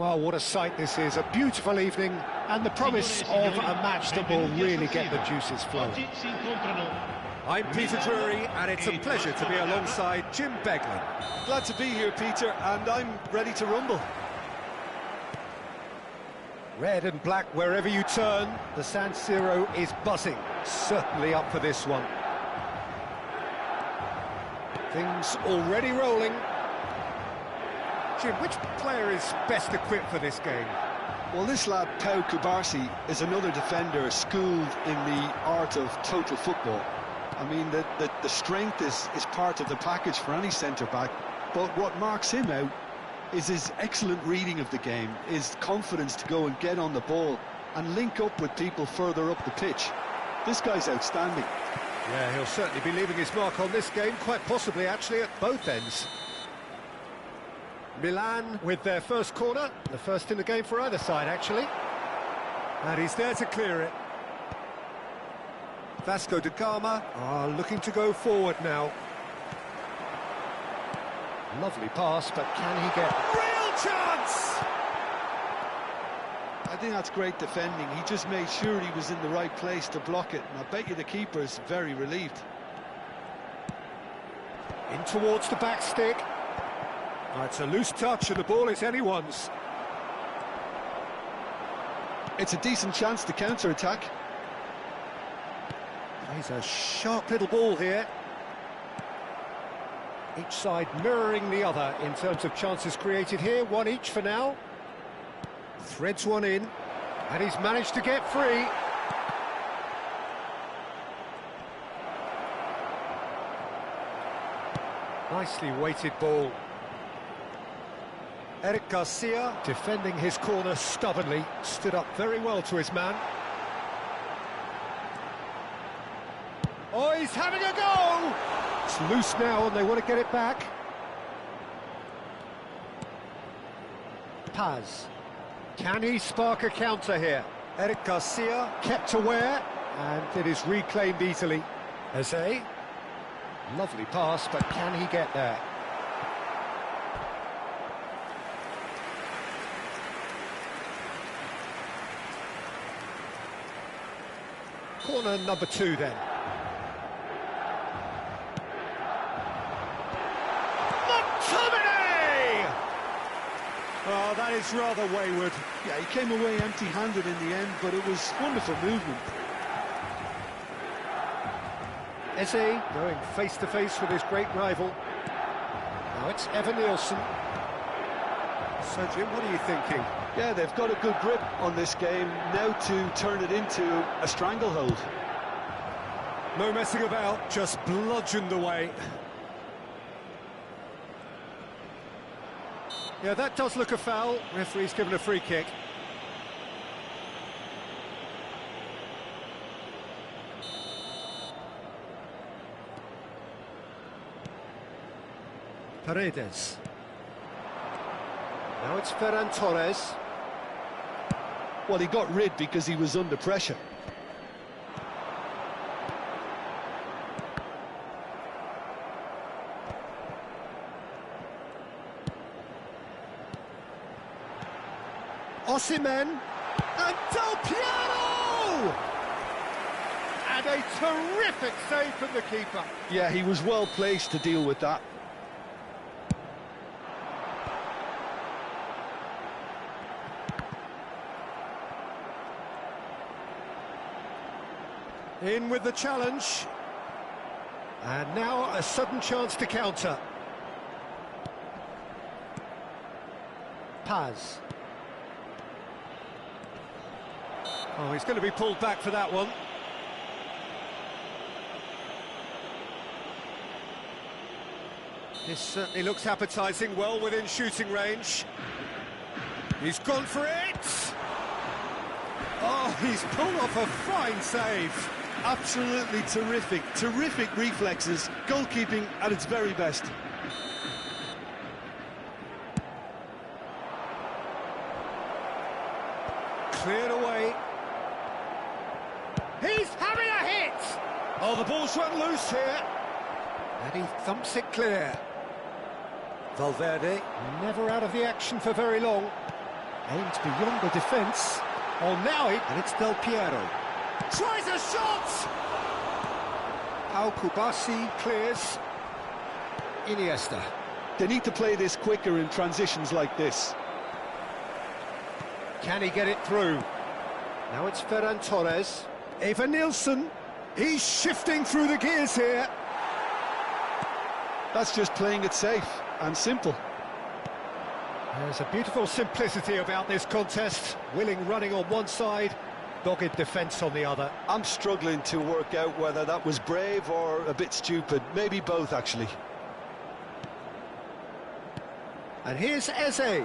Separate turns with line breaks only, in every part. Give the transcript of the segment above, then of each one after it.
Well, what a sight this is, a beautiful evening, and the promise of a match that will really get the juices flowing.
I'm Peter Drury, and it's a pleasure to be alongside Jim Beglin.
Glad to be here, Peter, and I'm ready to rumble.
Red and black wherever you turn, the San Siro is buzzing, certainly up for this one. Things already rolling. Jim, which player is best equipped for this game?
Well, this lad, Pau Cubarsí, is another defender schooled in the art of total football. I mean, the strength is part of the package for any centre-back, but what marks him out is his excellent reading of the game, his confidence to go and get on the ball and link up with people further up the pitch. This guy's outstanding.
Yeah, he'll certainly be leaving his mark on this game, quite possibly actually at both ends. Milan with their first corner, the first in the game for either side actually.
And he's there to clear it.
Vasco da Gama are looking to go forward now. Lovely pass, but can he get...
Real chance!
I think that's great defending. He just made sure he was in the right place to block it, and I bet you the keeper's very relieved.
In towards the back stick. Oh, it's a loose touch and the ball is anyone's.
It's a decent chance to counter-attack.
He's a sharp little ball here. Each side mirroring the other in terms of chances created here, one each for now. Threads one in, and he's managed to get free. Nicely weighted ball. Eric Garcia, defending his corner stubbornly, stood up very well to his man. Oh, he's having a go! It's loose now and they want to get it back. Paz. Can he spark a counter here? Eric Garcia kept aware, and it is reclaimed easily. Eze. Lovely pass, but can he get there? Corner number 2 then.
Oh, that is rather wayward.
Yeah, he came away empty-handed in the end, but it was wonderful movement.
Eze going face-to-face with his great rival. Now it's Evan Nielsen. So, Jim, what are you thinking?
Yeah, they've got a good grip on this game, now to turn it into a stranglehold.
No messing about, just bludgeoned away.
Yeah, that does look a foul. Referee's given a free kick. Paredes. Now it's Ferran Torres.
Well, he got rid because he was under pressure.
Osimhen, and Del Piero! And a terrific save from the keeper.
Yeah, he was well placed to deal with that.
In with the challenge. And now a sudden chance to counter. Paz. Oh, he's going to be pulled back for that one. This certainly looks appetising, well within shooting range. He's gone for it! Oh, he's pulled off a fine save.
Absolutely terrific, terrific reflexes, goalkeeping at its very best.
Cleared away. He's having a hit! Oh, the ball's run loose here. And he thumps it clear. Valverde, never out of the action for very long. Aimed beyond the defence. Oh, now and it's Del Piero. Tries a shot! Pau Kubasi clears. Iniesta.
They need to play this quicker in transitions like this.
Can he get it through? Now it's Ferran Torres. Eva Nilsson. He's shifting through the gears here.
That's just playing it safe and simple.
There's a beautiful simplicity about this contest. Willing running on one side, dogged defence on the other.
I'm struggling to work out whether that was brave or a bit stupid. Maybe both, actually.
And here's Eze.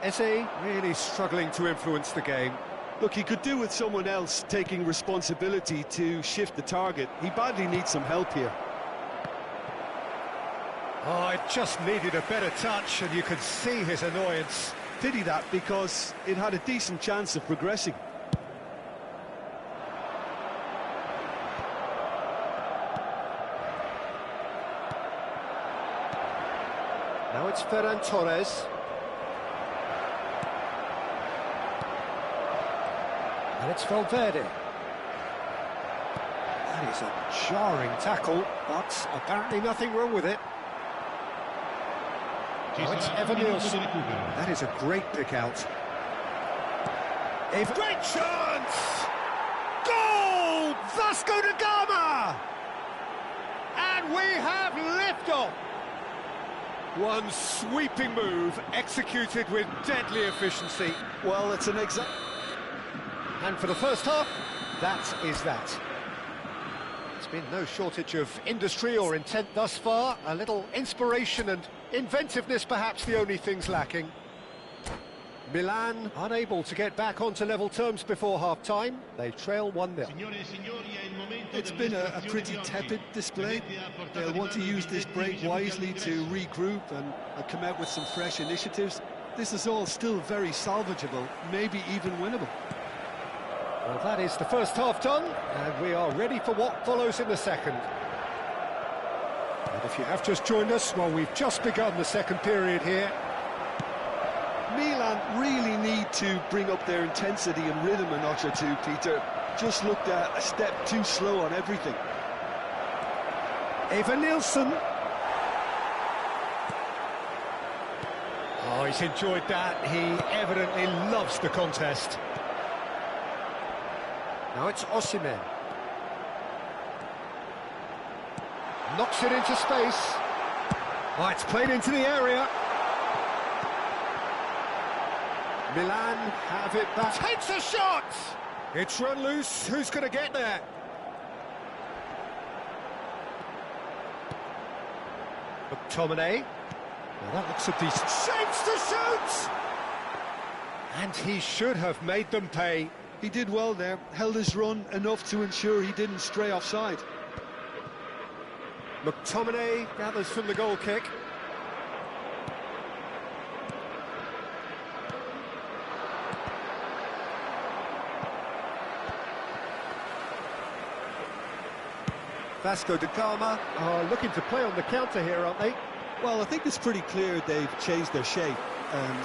Eze really struggling to influence the game.
Look, he could do with someone else taking responsibility to shift the target. He badly needs some help here.
Oh, it just needed a better touch, and you could see his annoyance.
Pity that, because it had a decent chance of progressing.
Now it's Ferran Torres. And it's Valverde. That is a jarring tackle, but apparently nothing wrong with it. Now it's Eva Nilsson. That is a great pick out. Great chance! Goal! Vasco da Gama! And we have liftoff! One sweeping move, executed with deadly efficiency.
Well, it's an exact...
And for the first half, that is that. There's been no shortage of industry or intent thus far. A little inspiration and inventiveness, perhaps the only things lacking. Milan unable to get back onto level terms before half-time. They trail 1-0.
It's been a pretty tepid display. They'll want to use this break wisely to regroup and come out with some fresh initiatives. This is all still very salvageable, maybe even winnable.
Well, that is the first half done, and we are ready for what follows in the second. And if you have just joined us, well, we've just begun the second period here.
Milan really need to bring up their intensity and rhythm a notch or two, Peter. Just looked a step too slow on everything.
Eva Nilsson. Oh, he's enjoyed that. He evidently loves the contest. Now it's Osimhen. Knocks it into space. Oh, it's played into the area. Milan have it back. Takes a shot! It's run loose. Who's going to get there? McTominay. Well, that looks a decent... Shapes to shoot! And he should have made them pay.
He did well there, held his run enough to ensure he didn't stray offside.
McTominay gathers from the goal kick. Vasco da Gama are looking to play on the counter here, aren't they?
Well, I think it's pretty clear they've changed their shape,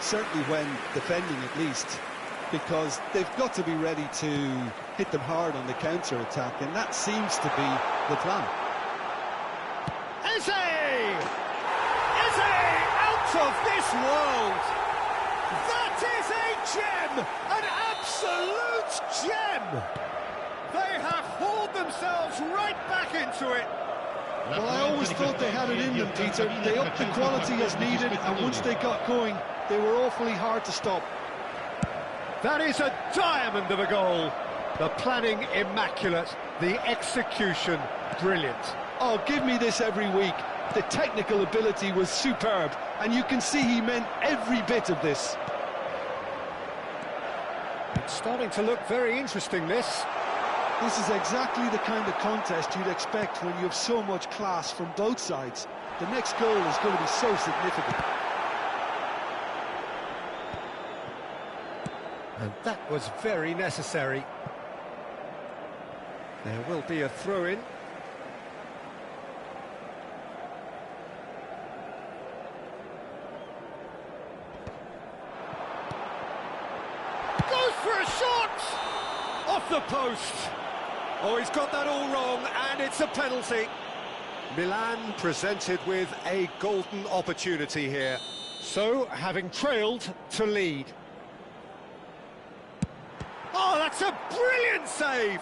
certainly when defending at least, because they've got to be ready to hit them hard on the counter-attack, and that seems to be the plan.
Eze! Eze! Out of this world! That is a gem! An absolute gem! They have hauled themselves right back into it.
Well, I always thought they had it in them, Peter. They upped the quality as needed, and once they got going, they were awfully hard to stop.
That is a diamond of a goal. The planning immaculate, the execution brilliant.
Oh, give me this every week. The technical ability was superb, and you can see he meant every bit of this.
It's starting to look very interesting, this.
This is exactly the kind of contest you'd expect when you have so much class from both sides. The next goal is going to be so significant.
And that was very necessary. There will be a throw-in. shot! Off the post!
Oh, he's got that all wrong, and it's a penalty.
Milan presented with a golden opportunity here. So, having trailed, to lead.
Oh, that's a brilliant save!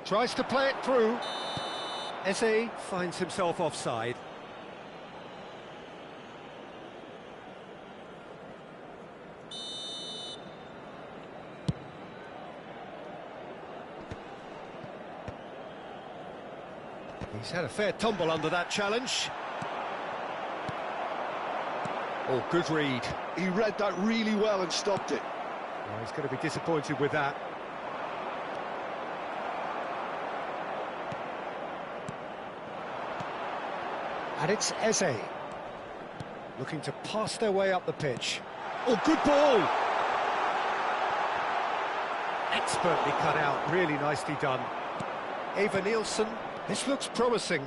Tries to play it through.
Eze finds himself offside.
He's had a fair tumble under that challenge. Oh, good read.
He read that really well and stopped it.
Oh, he's going to be disappointed with that. And it's Eze. Looking to pass their way up the pitch. Oh, good ball! Expertly cut out, really nicely done. Eva Nielsen, this looks promising.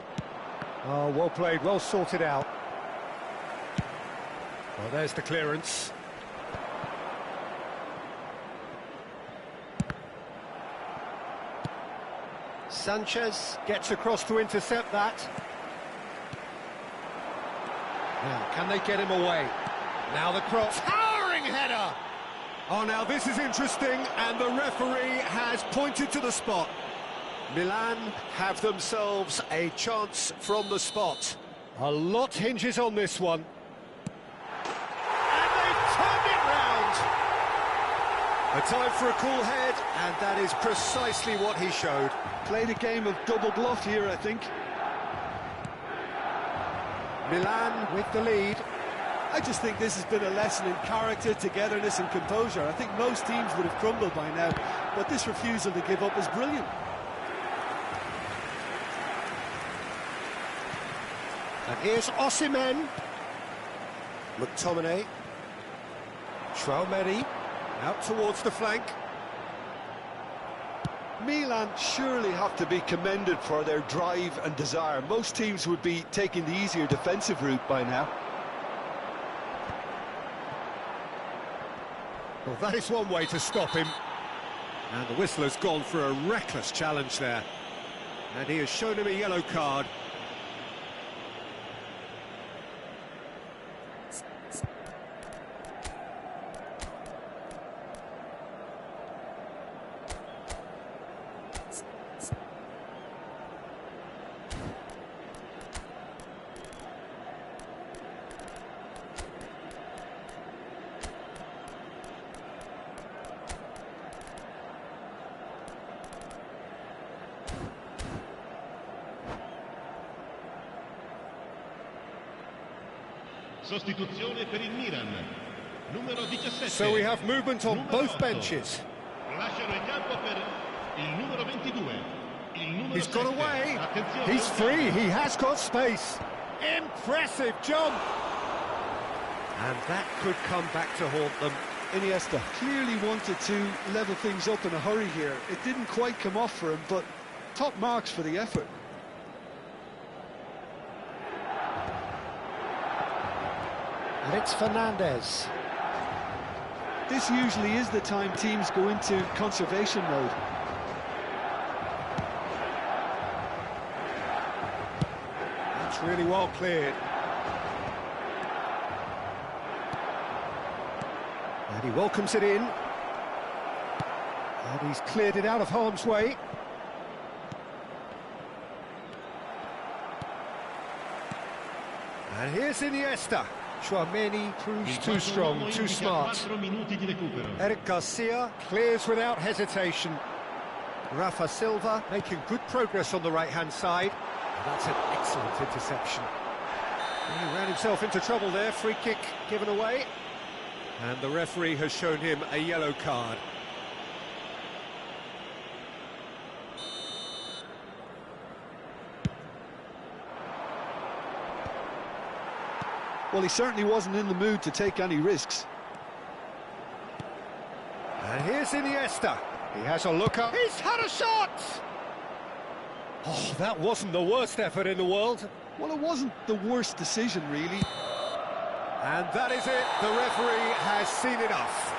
Oh, well played, well sorted out. Well, there's the clearance. Sanchez gets across to intercept that. Now, can they get him away? Now the cross. Towering header!
Oh, now this is interesting, and the referee has pointed to the spot.
Milan have themselves a chance from the spot. A lot hinges on this one. And they've turned it round!
A time for a cool head, and that is precisely what he showed.
Played a game of double bluff here, I think.
Milan with the lead.
I just think this has been a lesson in character, togetherness and composure. I think most teams would have crumbled by now, but this refusal to give up is brilliant.
And here's Osimhen. McTominay. Traoré out towards the flank.
Milan surely have to be commended for their drive and desire. Most teams would be taking the easier defensive route by now.
Well, that is one way to stop him. And the whistle has gone for a reckless challenge there. And he has shown him a yellow card.
Sostituzione per il Milan. Numero 17.
So we have movement on
Numero
both
8.
benches.
Lasciano il campo per il numero 22. Il numero
He's got
7.
away.
Attenzione.
He's free. He has got space. Impressive jump. And that could come back to haunt them.
Iniesta clearly wanted to level things up in a hurry here. It didn't quite come off for him, but top marks for the effort.
And it's Fernandez.
This usually is the time teams go into conservation mode.
That's really well cleared. And he welcomes it in. And he's cleared it out of harm's way. And here's Iniesta. Chouameni proves too strong, too smart.
4 minuti di recupero.
Eric Garcia clears without hesitation. Rafa Silva making good progress on the right-hand side. And that's an excellent interception. He ran himself into trouble there, free kick given away.
And the referee has shown him a yellow card.
Well, he certainly wasn't in the mood to take any risks.
And here's Iniesta. He has a look up. He's had a shot! Oh, that wasn't the worst effort in the world.
Well, it wasn't the worst decision, really.
And that is it. The referee has seen enough.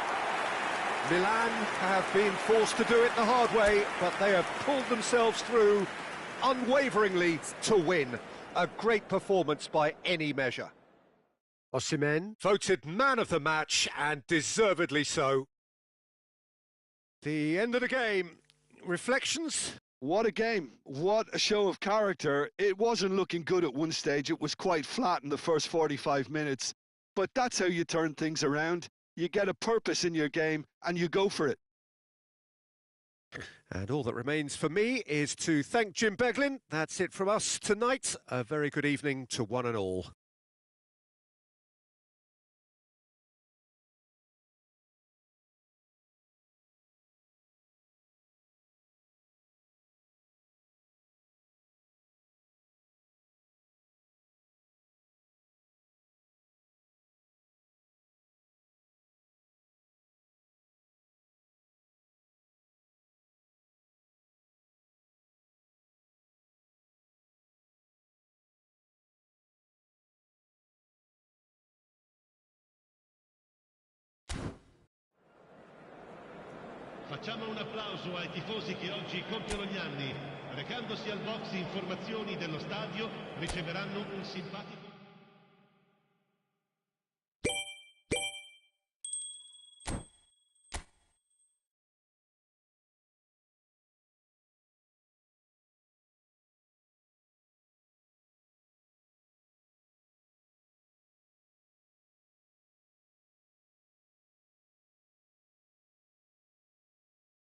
Milan have been forced to do it the hard way, but they have pulled themselves through unwaveringly to win. A great performance by any measure. Osimhen,
Voted man of the match, and deservedly so.
the end of the game. Reflections?
What a game. What a show of character. It wasn't looking good at one stage. It was quite flat in the first 45 minutes. But that's how you turn things around. You get a purpose in your game and you go for it.
And all that remains for me is to thank Jim Beglin. That's it from us tonight. A very good evening to one and all.
Facciamo un applauso ai tifosi che oggi compiono gli anni. Recandosi al box informazioni dello stadio, riceveranno un simpatico